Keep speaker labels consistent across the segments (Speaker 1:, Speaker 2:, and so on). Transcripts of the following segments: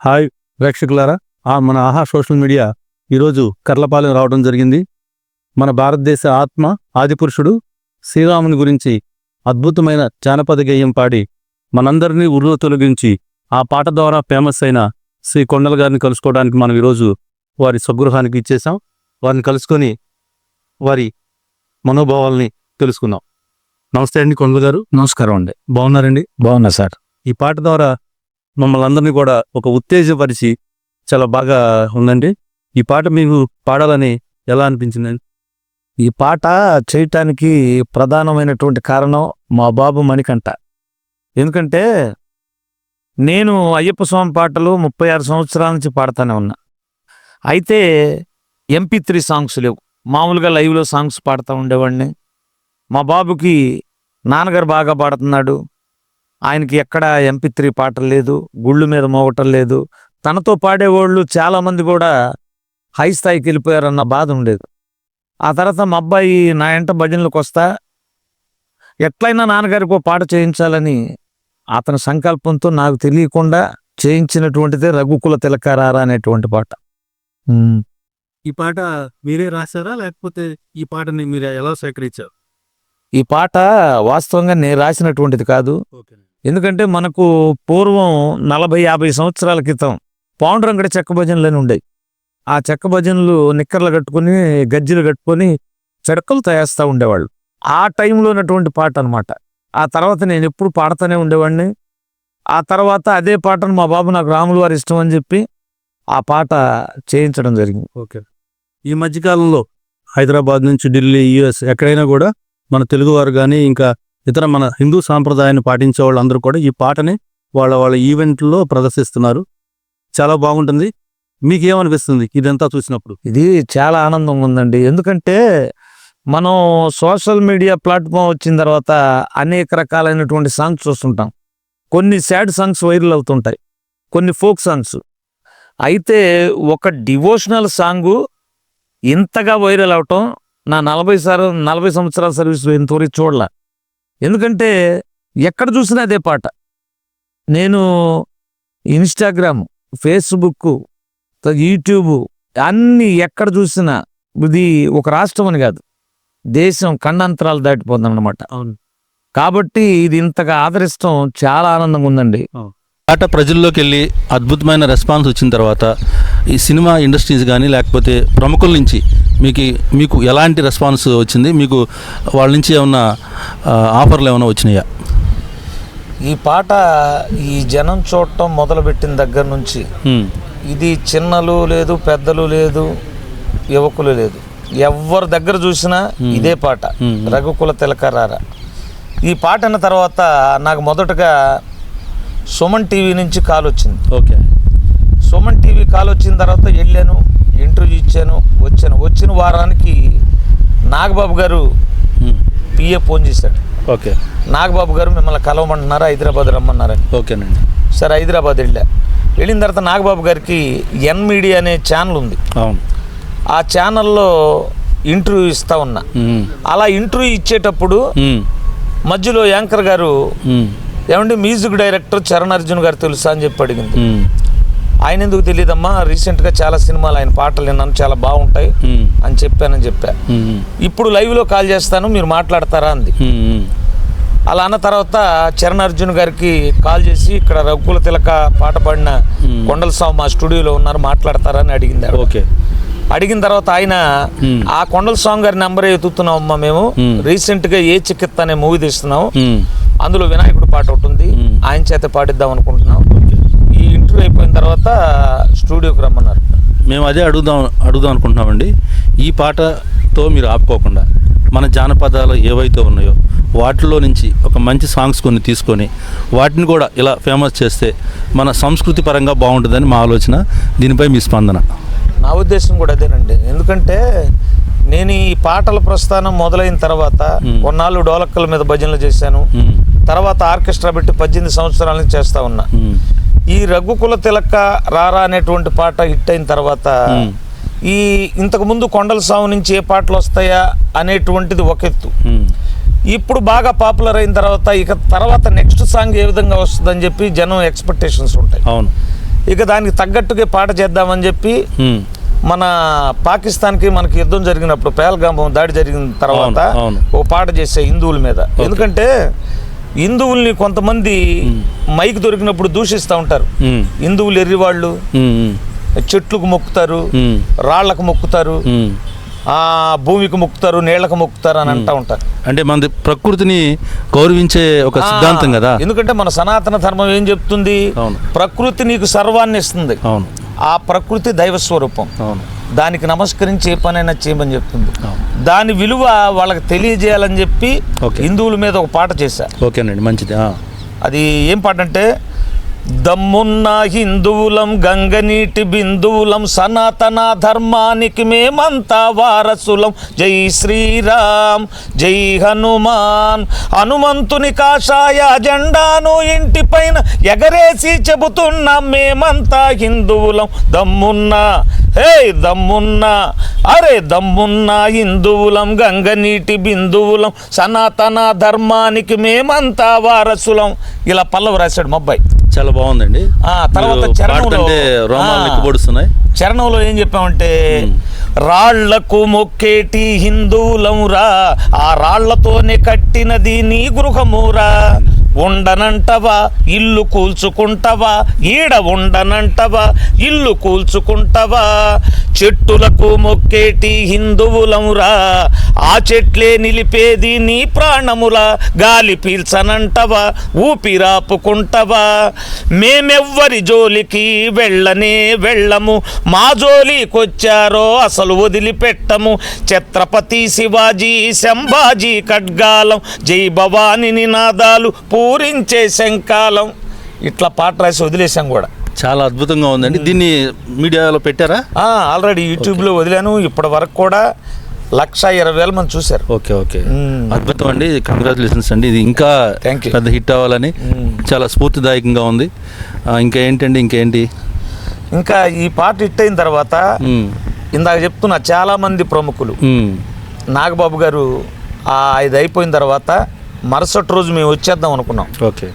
Speaker 1: Hi ప్రేక్షకులారా, మన ఆహా social media ఈరోజు కర్లపాలెం రావడం జరిగింది. మన భారతదేశ ఆత్మ ఆదిపురుషుడు శ్రీరాముని గురించి అద్భుతమైన జానపద గేయం పాడి మనందరినీ ఉర్రు తొలగించి ఆ పాట ద్వారా ఫేమస్ అయిన శ్రీ కొండల గారిని కలుసుకోవడానికి మనం ఈరోజు వారి స్వగృహానికి ఇచ్చేసాం. వారిని కలుసుకొని వారి మనోభావాల్ని తెలుసుకుందాం. నమస్తే అండి కొండల గారు.
Speaker 2: నమస్కారం అండి.
Speaker 1: బాగున్నారండి?
Speaker 2: బాగున్నా సార్.
Speaker 1: ఈ పాట ద్వారా మమ్మల్ని అందరినీ కూడా ఒక ఉత్తేజపరిచి చాలా బాగా ఉందండి. ఈ పాట మీకు పాడాలని ఎలా అనిపించిందండి?
Speaker 2: ఈ పాట చేయటానికి ప్రధానమైనటువంటి కారణం మా బాబు మణికంఠ. ఎందుకంటే నేను అయ్యప్ప స్వామి పాటలు 36 సంవత్సరాల నుంచి పాడుతూనే ఉన్నా. అయితే MP3 సాంగ్స్ లేవు, మామూలుగా లైవ్లో సాంగ్స్ పాడుతూ ఉండేవాడిని. మా బాబుకి నాన్నగారు బాగా పాడుతున్నాడు, ఆయనకి ఎక్కడ MP3 పాటలు లేదు, గుళ్ళు మీద మోగటం లేదు. తనతో పాడేవాళ్ళు చాలామంది కూడా హై స్థాయికి వెళ్ళిపోయారన్న బాధ ఉండేది. ఆ తర్వాత మా అబ్బాయి నా ఎంట భజనలకు వస్తా ఎట్లయినా నాన్నగారికి పాట చేయించాలని అతని సంకల్పంతో నాకు తెలియకుండా చేయించినటువంటిదే రఘుకుల తిలకారారా అనేటువంటి పాట.
Speaker 1: ఈ పాట మీరే రాశారా, లేకపోతే ఈ పాటని మీరు ఎలా సేకరించారు?
Speaker 2: ఈ పాట వాస్తవంగా నేను రాసినటువంటిది కాదు. ఎందుకంటే మనకు పూర్వం 40-50 సంవత్సరాల క్రితం పాండురంగడి చెక్క భజనలని ఉండేవి. ఆ చెక్క భజనలు నిక్కర్లు కట్టుకుని గజ్జలు కట్టుకొని చెడకలు తయారుస్తూ ఉండేవాళ్ళు. ఆ టైంలో ఉన్నటువంటి పాట అనమాట. ఆ తర్వాత నేను ఎప్పుడు పాడుతూనే ఉండేవాడిని. ఆ తర్వాత అదే పాటను మా బాబు నాకు రాములు వారి ఇష్టం అని చెప్పి ఆ పాట చేయించడం జరిగింది.
Speaker 1: ఓకే. ఈ మధ్యకాలంలో హైదరాబాద్ నుంచి ఢిల్లీ, US ఎక్కడైనా కూడా మన తెలుగువారు కానీ ఇంకా ఇతర మన హిందూ సాంప్రదాయాన్ని పాటించే వాళ్ళందరూ కూడా ఈ పాటని వాళ్ళ ఈవెంట్లో ప్రదర్శిస్తున్నారు. చాలా బాగుంటుంది. మీకేమనిపిస్తుంది ఇదంతా చూసినప్పుడు?
Speaker 2: ఇది చాలా ఆనందంగా ఉందండి. ఎందుకంటే మనం సోషల్ మీడియా ప్లాట్ఫామ్ వచ్చిన తర్వాత అనేక రకాలైనటువంటి సాంగ్స్ చూస్తుంటాం. కొన్ని సాడ్ సాంగ్స్ వైరల్ అవుతుంటాయి, కొన్ని ఫోక్ సాంగ్స్. అయితే ఒక డివోషనల్ సాంగు ఇంతగా వైరల్ అవటం నా 40 సంవత్సరాల సర్వీస్ ఇంతవరకు చూడలే. ఎందుకంటే ఎక్కడ చూసినా అదే పాట. నేను ఇన్స్టాగ్రామ్, ఫేస్బుక్, యూట్యూబ్ అన్నీ ఎక్కడ చూసినా ఇది ఒక రాష్ట్రం అని కాదు, దేశం ఖండాంతరాలు దాటిపోతుందన్నమాట.
Speaker 1: అవును.
Speaker 2: కాబట్టి ఇది ఇంతగా ఆదరిస్తాం చాలా ఆనందంగా ఉందండి.
Speaker 1: పాట ప్రజల్లోకి వెళ్ళి అద్భుతమైన రెస్పాన్స్ వచ్చిన తర్వాత ఈ సినిమా ఇండస్ట్రీస్ కానీ లేకపోతే ప్రముఖుల నుంచి మీకు ఎలాంటి రెస్పాన్స్ వచ్చింది? మీకు వాళ్ళ నుంచి ఏమన్నా ఆఫర్లు ఏమైనా వచ్చినాయా?
Speaker 2: ఈ పాట ఈ జనం చూడటం మొదలుపెట్టిన దగ్గర నుంచి ఇది చిన్నలు లేదు, పెద్దలు లేదు, యువకులు లేదు, ఎవరి దగ్గర చూసినా ఇదే పాట, రఘుకుల తిలకారారా. ఈ పాట అన్న తర్వాత నాకు మొదటగా సుమన్ టీవీ నుంచి కాల్ వచ్చింది.
Speaker 1: ఓకే.
Speaker 2: సుమన్ టీవీ కాల్ వచ్చిన తర్వాత వెళ్ళాను, ఇంటర్వ్యూ ఇచ్చాను, వచ్చిన వారానికి నాగబాబు గారు PA ఫోన్ చేశాడు.
Speaker 1: ఓకే.
Speaker 2: నాగబాబు గారు మిమ్మల్ని కలవమంటున్నారు, హైదరాబాద్ రమ్మన్నారని.
Speaker 1: ఓకేనండి.
Speaker 2: సరే హైదరాబాద్ వెళ్ళిన తర్వాత నాగబాబు గారికి N మీడియా అనే ఛానల్ ఉంది.
Speaker 1: అవును.
Speaker 2: ఆ ఛానల్లో ఇంటర్వ్యూ ఇస్తా ఉన్నా. అలా ఇంటర్వ్యూ ఇచ్చేటప్పుడు మధ్యలో యాంకర్ గారు ఏమంటే మ్యూజిక్ డైరెక్టర్ చరణ్ అర్జున్ గారు తెలుసా అని చెప్పి అడిగింది. ఆయన ఎందుకు తెలియదమ్మా, రీసెంట్గా చాలా సినిమాలు ఆయన పాటలు విన్నాను, చాలా బాగుంటాయి అని చెప్పా. ఇప్పుడు లైవ్లో కాల్ చేస్తాను, మీరు మాట్లాడతారా అంది. అలా అన్న తర్వాత చరణ్ అర్జున్ గారికి కాల్ చేసి ఇక్కడ రఘుకుల తిలక పాట పాడిన కొండల స్వామి మా స్టూడియోలో ఉన్నారు, మాట్లాడతారా అని అడిగింది.
Speaker 1: ఓకే.
Speaker 2: అడిగిన తర్వాత ఆయన ఆ కొండల స్వామి గారి నెంబరే ఎత్తుతున్నాం అమ్మా, మేము రీసెంట్గా ఏ చికిత్స అనే మూవీ తీస్తున్నాం, అందులో వినాయకుడు పాట ఒకటి ఉంది, ఆయన చేత పాడిద్దాం అనుకుంటున్నాం. ఈ ఇంటర్వ్యూ అయిపోయిన తర్వాత స్టూడియోకి రమ్మన్నారు.
Speaker 1: మేము అదే అడుగుదాం అనుకుంటున్నామండి. ఈ పాటతో మీరు ఆపుకోకుండా మన జానపదాలు ఏవైతే ఉన్నాయో వాటిలో నుంచి ఒక మంచి సాంగ్స్ కొన్ని తీసుకొని వాటిని కూడా ఇలా ఫేమస్ చేస్తే మన సంస్కృతి పరంగా బాగుంటుందని మా ఆలోచన. దీనిపై మీ స్పందన?
Speaker 2: నా ఉద్దేశం కూడా అదేనండి. ఎందుకంటే నేను ఈ పాటల ప్రస్థానం మొదలైన తర్వాత కొన్నాళ్ళు డోలక్కల మీద భజనలు చేశాను, తర్వాత ఆర్కెస్ట్రా పెట్టి 18 సంవత్సరాల నుంచి చేస్తా ఉన్నా. ఈ రఘుకుల తిలక రారా అనేటువంటి పాట హిట్ అయిన తర్వాత ఈ ఇంతకుముందు కొండల స్వామి నుంచి ఏ పాటలు వస్తాయా అనేటువంటిది ఒక ఎత్తు. ఇప్పుడు బాగా పాపులర్ అయిన తర్వాత ఇక తర్వాత నెక్స్ట్ సాంగ్ ఏ విధంగా వస్తుందని చెప్పి జనం ఎక్స్పెక్టేషన్స్ ఉంటాయి.
Speaker 1: అవును.
Speaker 2: ఇక దానికి తగ్గట్టుగా పాట చేద్దామని చెప్పి మన పాకిస్తాన్కి మనకి యుద్ధం జరిగినప్పుడు పహల్గామ్ దాడి జరిగిన తర్వాత ఓ పాట చేసే హిందువుల మీద. ఎందుకంటే హిందువుల్ని కొంతమంది మైక్ దొరికినప్పుడు దూషిస్తూ ఉంటారు. హిందువులు ఎర్రివాళ్ళు, చెట్లకు మొక్కుతారు, రాళ్లకు మొక్కుతారు, ఆ భూమికి మొక్కుతారు, నీళ్లకు మొక్కుతారు అని అంటూ ఉంటారు.
Speaker 1: అంటే మన ప్రకృతిని గౌరవించే ఒక సిద్ధాంతం కదా.
Speaker 2: ఎందుకంటే మన సనాతన ధర్మం ఏం చెప్తుంది, ప్రకృతి నీకు సర్వాన్ని ఇస్తుంది. ఆ ప్రకృతి దైవ స్వరూపం, దానికి నమస్కరించి ఏ పనైనా చేయమని చెప్తుంది. దాని విలువ వాళ్ళకి తెలియజేయాలని చెప్పి హిందువుల మీద ఒక పాట చేశా.
Speaker 1: ఓకేనండి, మంచిది.
Speaker 2: అది ఏం పాట అంటే, దమ్మున్న హిందువులం గంగనీటి బిందువులం సనాతన ధర్మానికి మేమంతా వారసులం. జై శ్రీరామ్ జై హనుమాన్. హనుమంతుని కాషాయ జెండాను ఇంటిపైన ఎగరేసి చెబుతున్నాం మేమంతా హిందువులం. దమ్మున్నా హే దమ్మున్నా, అరే దమ్మున్నా హిందువులం గంగనీటి బిందువులం సనాతన ధర్మానికి మేమంతా వారసులం. ఇలా పల్లవి రాశాడు మా అబ్బాయి.
Speaker 1: చాలా బాగుందండి.
Speaker 2: తర్వాత చరణంలో ఏం చెప్పామంటే, రాళ్లకు మొక్కేటి హిందువులమురా, ఆ రాళ్లతోనే కట్టినది నీ గృహమురా. ఉండనంటవా ఇల్లు కూల్చుకుంటవా, ఈడ ఉండనంటవా ఇల్లు కూల్చుకుంటవా. చెట్టులకు మొక్కేటి హిందువులమురా, ఆ చెట్లే నిలిపేది నీ ప్రాణములా. గాలి పీల్చనంటవా ఊపిరాపుకుంటవా. మేమెవ్వరి జోలికి వెళ్ళనే వెళ్ళము, మా జోలికొచ్చారో అసలు వదిలిపెట్టము. ఛత్రపతి శివాజీ సంభాజీ ఖడ్గాలం, జై భవాని నినాదాలు పూరించే శంకాలం. ఇట్లా పాట రాసి వదిలేసాం కూడా.
Speaker 1: చాలా అద్భుతంగా ఉందండి. దీన్ని మీడియాలో పెట్టారా?
Speaker 2: ఆల్రెడీ యూట్యూబ్లో వదిలాను. ఇప్పటి వరకు కూడా 1,20,000 మంది చూశారు.
Speaker 1: ఓకే అద్భుతం అండి. కంగ్రాచులేషన్స్ అండి. ఇది ఇంకా పెద్ద హిట్ అవ్వాలని చాలా స్ఫూర్తిదాయకంగా ఉంది. ఇంకేంటి?
Speaker 2: ఇంకా ఈ పాట హిట్ అయిన తర్వాత ఇందాక చెప్తున్నా, చాలా మంది ప్రముఖులు, నాగబాబు గారు ఇది అయిపోయిన తర్వాత మరుసటి రోజు మేము వచ్చేద్దాం అనుకున్నాం.
Speaker 1: ఓకే.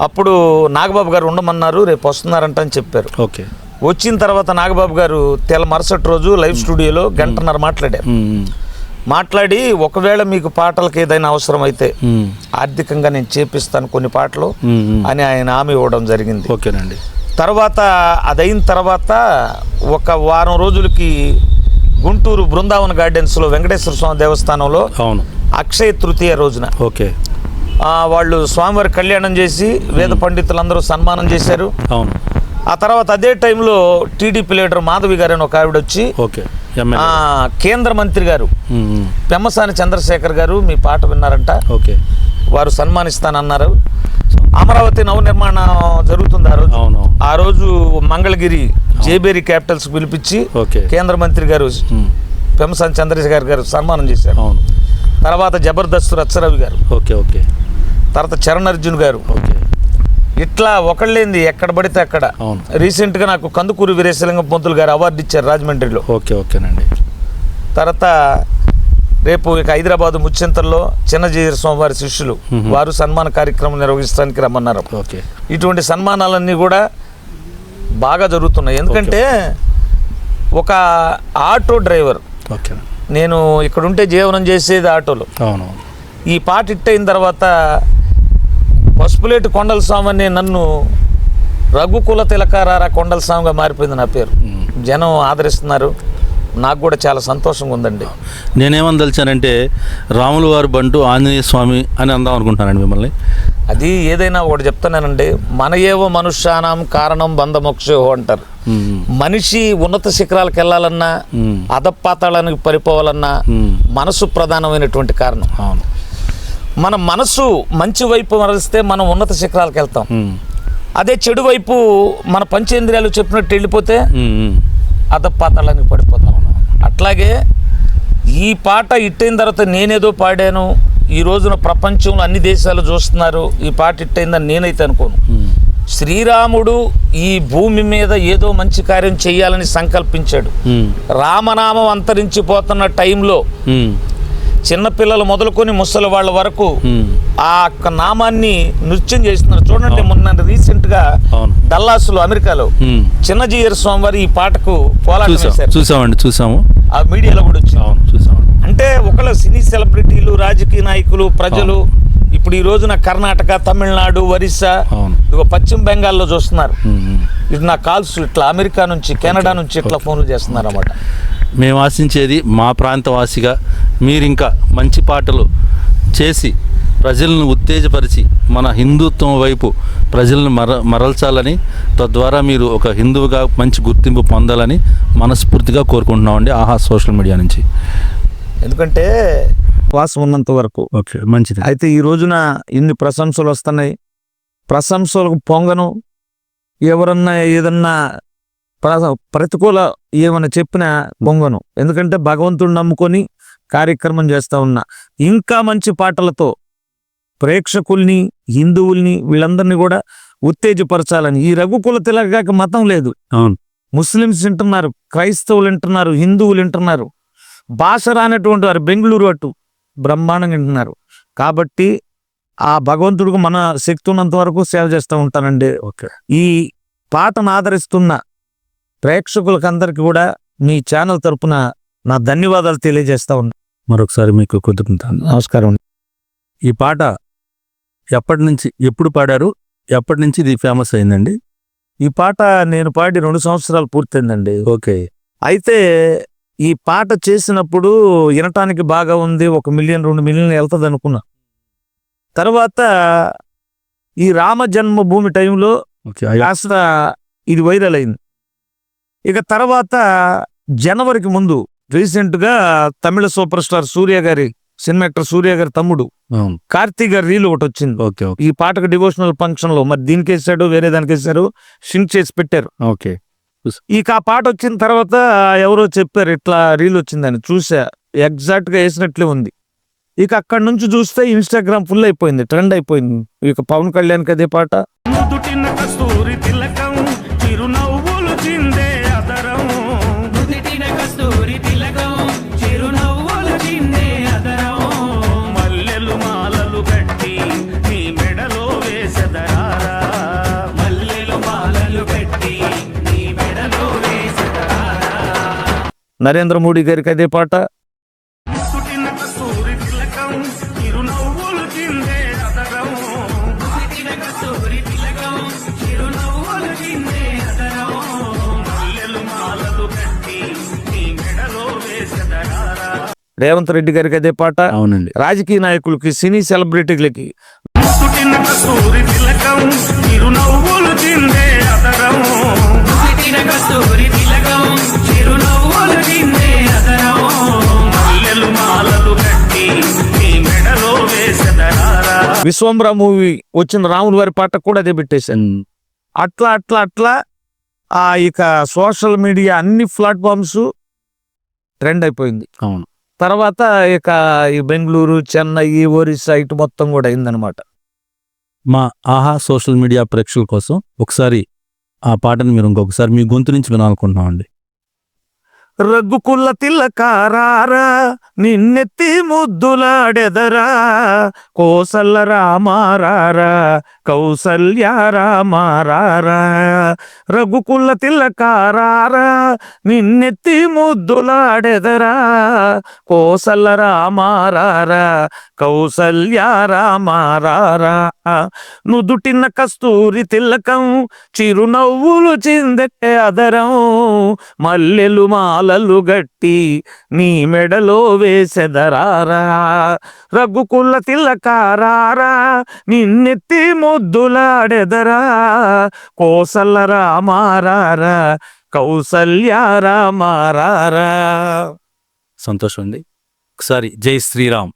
Speaker 2: అప్పుడు నాగబాబు గారు ఉండమన్నారు, రేపు వస్తున్నారంట అని చెప్పారు.
Speaker 1: ఓకే.
Speaker 2: వచ్చిన తర్వాత నాగబాబు గారు మరుసటి రోజు లైవ్ స్టూడియోలో 1.5 గంట మాట్లాడారు. మాట్లాడి, ఒకవేళ మీకు పాటలకు ఏదైనా అవసరం అయితే ఆర్థికంగా నేను చేపిస్తాను కొన్ని పాటలు అని ఆయన హామీ ఇవ్వడం జరిగింది.
Speaker 1: ఓకేనండి.
Speaker 2: తర్వాత అదైన తర్వాత ఒక వారం రోజులకి గుంటూరు బృందావన్ గార్డెన్స్లో వెంకటేశ్వర స్వామి దేవస్థానంలో అక్షయ తృతీయ రోజున వాళ్ళు స్వామివారి కళ్యాణం చేసి వేద పండితులందరూ సన్మానం చేశారు. ఆ తర్వాత అదే టైంలో టీడీపీ లీడర్ మాధవి గారు అని ఒక ఆవిడ వచ్చి, కేంద్ర మంత్రి గారు పెమ్మసాని చంద్రశేఖర్ గారు మీ పాట విన్నారంట, వారు సన్మానిస్తానన్నారు. అమరావతి నవనిర్మాణం జరుగుతుంది ఆ రోజు మంగళగిరి జేబేరి క్యాపిటల్స్ పిలిపించి కేంద్ర మంత్రి గారు పెమ్మసాని చంద్రశేఖర్ గారు సన్మానం చేశారు. తర్వాత జబర్దస్త్ రచ్చరవి గారు, తర్వాత చరణ్ అర్జున్ గారు, ఇట్లా ఒకళ్ళేంది ఎక్కడ పడితే అక్కడ. రీసెంట్గా నాకు కందుకూరి వీరేశలింగం పంతులు గారు అవార్డు ఇచ్చారు రాజమండ్రిలో.
Speaker 1: ఓకేనండి.
Speaker 2: తర్వాత రేపు ఇక హైదరాబాద్ ముచ్చింతల్లో చిన్నజీర స్వామివారి శిష్యులు వారు సన్మాన కార్యక్రమం నిర్వహించడానికి రమ్మన్నారు. ఇటువంటి సన్మానాలన్నీ కూడా బాగా జరుగుతున్నాయి. ఎందుకంటే ఒక ఆటో డ్రైవర్, నేను ఇక్కడ ఉంటే జీవనం చేసేది ఆటోలో. ఈ పాట హిట్ అయిన తర్వాత పసుపులేటి కొండల స్వామి అని నన్ను రఘుకుల తిలకారారా కొండల స్వామిగా మారిపోయింది నా పేరు. జనం ఆదరిస్తున్నారు, నాకు కూడా చాలా సంతోషంగా ఉందండి.
Speaker 1: నేనేమనదలిచానంటే రాములు వారు బంటు ఆంజనేయ స్వామి అని అందాం అనుకుంటున్నానండి మిమ్మల్ని.
Speaker 2: అది ఏదైనా ఒకటి చెప్తానండి, మన ఏవో మనుష్యానం కారణం బంధమోక్షో అంటారు. మనిషి ఉన్నత శిఖరాలకు వెళ్ళాలన్నా అధపాతాళానికి పడిపోవాలన్నా మనసు ప్రధానమైనటువంటి కారణం. మన మనసు మంచి వైపు మరలిస్తే మనం ఉన్నత శిఖరాలకు వెళ్తాం. అదే చెడు వైపు మన పంచేంద్రియాలు చెప్పినట్టు వెళ్ళిపోతే అధపాతాళానికి పడిపోతాం. అట్లాగే ఈ పాట హిట్ అయిన తర్వాత నేనేదో పాడాను, ఈ రోజున ప్రపంచంలో అన్ని దేశాలు చూస్తున్నారు, ఈ పాట హిట్ అయిందని నేనైతే అనుకోను. శ్రీరాముడు ఈ భూమి మీద ఏదో మంచి కార్యం చేయాలని సంకల్పించాడు. రామనామం అంతరించిపోతున్న టైంలో చిన్నపిల్లలు మొదలుకొని ముసలి వాళ్ళ వరకు ఆ యొక్క నామాన్ని నృత్యం చేస్తున్నారు. చూడండి, మొన్న రీసెంట్ గా
Speaker 1: అవును.
Speaker 2: డల్లాస్లో అమెరికాలో చిన్నజీయర్ స్వామి వారి ఈ పాటకు కోలాటం వేశారు.
Speaker 1: చూసాము.
Speaker 2: ఆ మీడియాలో కూడా వచ్చింది.
Speaker 1: అవును, చూసామండి.
Speaker 2: అంటే ఒకళ్ళు సినీ సెలబ్రిటీలు, రాజకీయ నాయకులు, ప్రజలు ఇప్పుడు ఈ రోజున కర్ణాటక, తమిళనాడు, ఒరిస్సా, ఇదిగో పశ్చిమ బెంగాల్లో చూస్తున్నారు. ఇది నా కాల్స్ ఇట్లా అమెరికా నుంచి, కెనడా నుంచి ఇట్లా ఫోన్లు చేస్తున్నారు అన్నమాట.
Speaker 1: మేము ఆశించేది మా ప్రాంతవాసిగా మీరు ఇంకా మంచి పాటలు చేసి ప్రజలను ఉత్తేజపరిచి మన హిందుత్వం వైపు ప్రజలను మరల్చాలని, తద్వారా మీరు ఒక హిందువుగా మంచి గుర్తింపు పొందాలని మనస్ఫూర్తిగా కోరుకుంటున్నామండి ఆహా సోషల్ మీడియా నుంచి.
Speaker 2: ఎందుకంటే వాసం ఉన్నంత వరకు
Speaker 1: ఓకే, మంచిది.
Speaker 2: అయితే ఈ రోజున ఇన్ని ప్రశంసలు వస్తున్నాయి. ప్రశంసలకు పొంగను, ఎవరన్నా ఏదన్నా ప్రతికూల ఏమన్నా చెప్పినా పొంగను. ఎందుకంటే భగవంతుడిని నమ్ముకొని కార్యక్రమం చేస్తా ఉన్నా. ఇంకా మంచి పాటలతో ప్రేక్షకుల్ని, హిందువుల్ని, వీళ్ళందరినీ కూడా ఉత్తేజపరచాలని. ఈ రఘుకుల తిలక మతం లేదు.
Speaker 1: అవును.
Speaker 2: ముస్లిమ్స్ వింటున్నారు, క్రైస్తవులు వింటున్నారు, హిందువులు వింటున్నారు, భాష రానటువంటి వారు బెంగళూరు అటు బ్రహ్మాండంగా వింటున్నారు. కాబట్టి ఆ భగవంతుడికి మన శక్తి ఉన్నంత వరకు సేవ చేస్తూ ఉంటానండి.
Speaker 1: ఓకే.
Speaker 2: ఈ పాటను ఆదరిస్తున్న ప్రేక్షకులకు అందరికీ కూడా మీ ఛానల్ తరపున నా ధన్యవాదాలు తెలియజేస్తా ఉన్నా.
Speaker 1: మరొకసారి మీకు కృతజ్ఞతలు.
Speaker 2: నమస్కారం.
Speaker 1: ఈ పాట ఎప్పుడు పాడారు, ఎప్పటి నుంచి ఇది ఫేమస్ అయిందండి?
Speaker 2: ఈ పాట నేను పాడి 2 సంవత్సరాలు పూర్తయిందండి.
Speaker 1: ఓకే.
Speaker 2: అయితే ఈ పాట చేసినప్పుడు వినటానికి బాగా ఉంది, 1 మిలియన్ 2 మిలియన్లు వెళ్తుంది అనుకున్నా. తర్వాత ఈ రామ జన్మభూమి టైంలో కాస్త ఇది వైరల్ అయింది. ఇక తర్వాత జనవరికి ముందు రీసెంట్గా తమిళ సూపర్ స్టార్ సూర్య గారి, సినిమా యాక్టర్ సూర్య గారి తమ్ముడు కార్తీక్ గారి రీల్ ఒకటి వచ్చింది.
Speaker 1: ఓకే.
Speaker 2: ఈ పాటకు డివోషనల్ ఫంక్షన్ లో మరి దీనికి వేసాడు, వేరే దానికి వేసారు, షింక్ చేసి పెట్టారు.
Speaker 1: ఓకే.
Speaker 2: ఇక ఆ పాట వచ్చిన తర్వాత ఎవరో చెప్పారు ఇట్లా రీల్ వచ్చిందని. చూసా, ఎగ్జాక్ట్ గా వేసినట్లే ఉంది. ఇక అక్కడి నుంచి చూస్తే ఇన్స్టాగ్రామ్ ఫుల్ అయిపోయింది, ట్రెండ్ అయిపోయింది. ఇక పవన్ కళ్యాణ్కి అదే పాట. నరేంద్ర మోడీ గారికి అదే పాట. రేవంత్ రెడ్డి గారికి అదే పాట.
Speaker 1: అవునండి.
Speaker 2: రాజకీయ నాయకులకి, సినీ సెలబ్రిటీలకి విశ్వంబర మూవీ వచ్చిన రాముల వారి పాట కూడా అదే పెట్టేశాను. అట్లా అట్లా అట్లా ఇక సోషల్ మీడియా అన్ని ప్లాట్ఫామ్స్ ట్రెండ్ అయిపోయింది.
Speaker 1: అవును.
Speaker 2: తర్వాత ఇక ఈ బెంగళూరు, చెన్నై, ఒరిస్సా ఇటు మొత్తం కూడా అయిందనమాట.
Speaker 1: మా ఆహా సోషల్ మీడియా ప్రేక్షకుల కోసం ఒకసారి ఆ పాటను మీరు ఇంకొకసారి మీ గొంతు నుంచి వినాలనుకుంటున్నామండి.
Speaker 2: రఘుకుల తిలకారారా, నిన్నెత్తి ముద్దులాడెదరా, కోసల రామారారా, కౌసల్య రామారారా. రఘుకుల తిలకారారా, నిన్నెత్తి ముద్దులాడెదరా, కోసల రామారారా, కౌసల్య రామారారా. నుదుటిన కస్తూరి తిలకం, చిరునవ్వులు చిందే అదరం, మల్లెలు మాలలు గట్టి నీ మెడలో వేసెదరారా. రఘుకుల తిలకారారా, నిన్నెత్తి ముద్దులాడెదరా, కోసల రామారారా, కౌసల్య రామారారా.
Speaker 1: సంతోషం అండి. ఒకసారి జై శ్రీరామ్.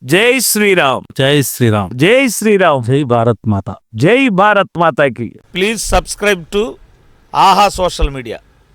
Speaker 2: జై శ్రీరామ్.
Speaker 1: జై శ్రీరామ్.
Speaker 2: జై శ్రీరామ్.
Speaker 1: జై భారత్ మాత.
Speaker 2: జై భారత్ మాతాకి. ప్లీజ్ సబ్స్క్రైబ్ టు ఆహా సోషల్ మీడియా.